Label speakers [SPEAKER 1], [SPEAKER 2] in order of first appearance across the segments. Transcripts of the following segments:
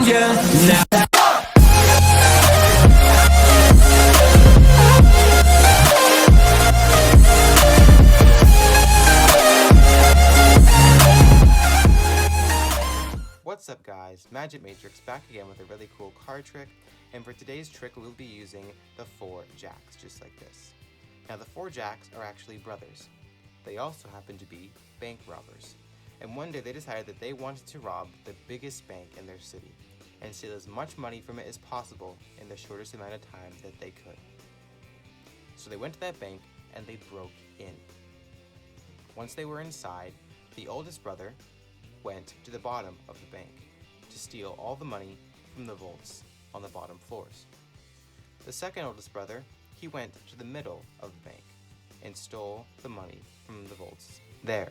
[SPEAKER 1] around you now.
[SPEAKER 2] What's up guys, Magic Matrix back again with a really cool card trick, and for today's trick we'll be using the 4 jacks, just like this. Now the 4 jacks are actually brothers. They also happen to be bank robbers, and one day they decided that they wanted to rob the biggest bank in their city, and steal as much money from it as possible in the shortest amount of time that they could. So they went to that bank and they broke in. Once they were inside, the oldest brother went to the bottom of the bank to steal all the money from the vaults on the bottom floors. The second oldest brother, he went to the middle of the bank and stole the money from the vaults there.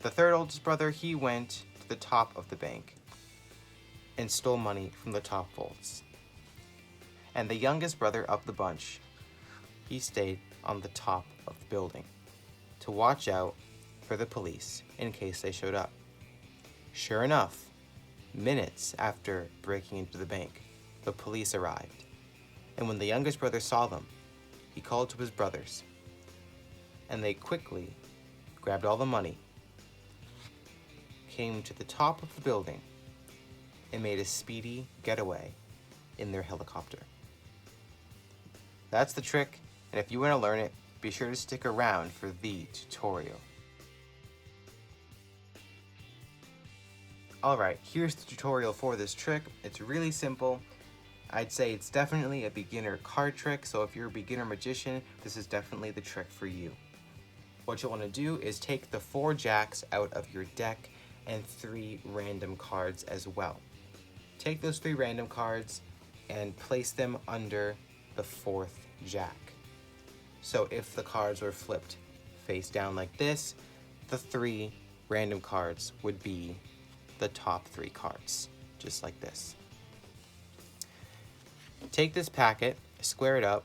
[SPEAKER 2] The third oldest brother, he went to the top of the bank and stole money from the top vaults. And the youngest brother of the bunch, he stayed on the top of the building to watch out for the police in case they showed up. Sure enough, minutes after breaking into the bank, the police arrived. And when the youngest brother saw them, he called to his brothers, and they quickly grabbed all the money, came to the top of the building, and made a speedy getaway in their helicopter. That's the trick, and if you want to learn it, be sure to stick around for the tutorial. Alright, here's the tutorial for this trick. It's really simple. I'd say it's definitely a beginner card trick, so if you're a beginner magician, this is definitely the trick for you. What you'll want to do is take the 4 jacks out of your deck and 3 random cards as well. Take those 3 random cards and place them under the 4th jack. So if the cards were flipped face down like this, the 3 random cards would be the top 3 cards, just like this. Take this packet, square it up,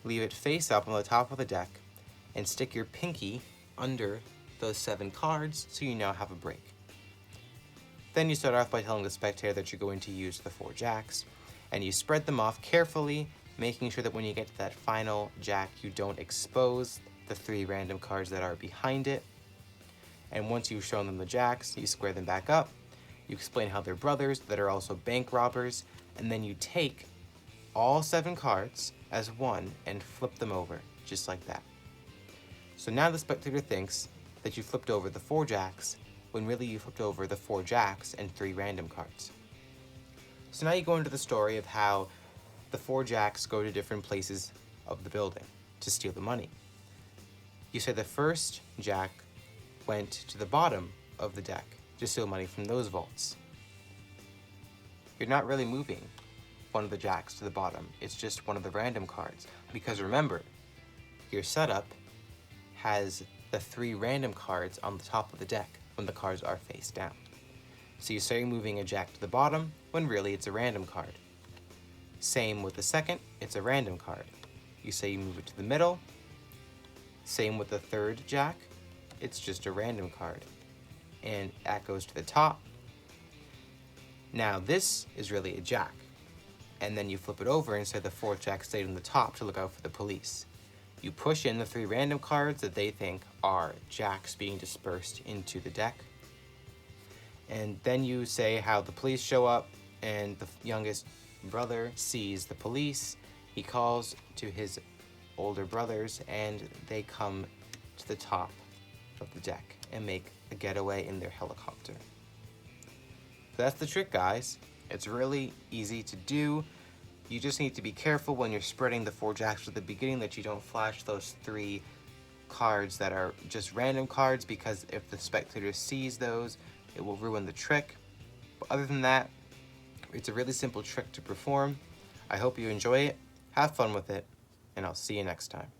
[SPEAKER 2] leave it face up on the top of the deck, and stick your pinky under those 7 cards so you now have a break. Then you start off by telling the spectator that you're going to use the 4 jacks, and you spread them off carefully, making sure that when you get to that final jack, you don't expose the 3 random cards that are behind it. And once you've shown them the jacks, you square them back up, you explain how they're brothers that are also bank robbers, and then you take all 7 cards as one and flip them over, just like that. So now the spectator thinks that you flipped over the 4 jacks, when really you flipped over the 4 jacks and 3 random cards. So now you go into the story of how the 4 jacks go to different places of the building to steal the money. You say the first jack went to the bottom of the deck to steal money from those vaults. You're not really moving one of the jacks to the bottom, it's just one of the random cards, because remember, your setup has the 3 random cards on the top of the deck when the cards are face down. So you say you're moving a jack to the bottom when really it's a random card. Same with the second, it's a random card. You say you move it to the middle. Same with the 3rd jack, it's just a random card. And that goes to the top. Now this is really a jack. And then you flip it over and say the 4th jack stayed on the top to look out for the police. You push in the 3 random cards that they think are jacks being dispersed into the deck. And then you say how the police show up and the youngest brother sees the police. He calls to his older brothers and they come to the top of the deck and make a getaway in their helicopter. That's the trick, guys. It's really easy to do. You just need to be careful when you're spreading the 4 jacks at the beginning that you don't flash those 3 cards that are just random cards, because if the spectator sees those, it will ruin the trick. But other than that, it's a really simple trick to perform. I hope you enjoy it, have fun with it, and I'll see you next time.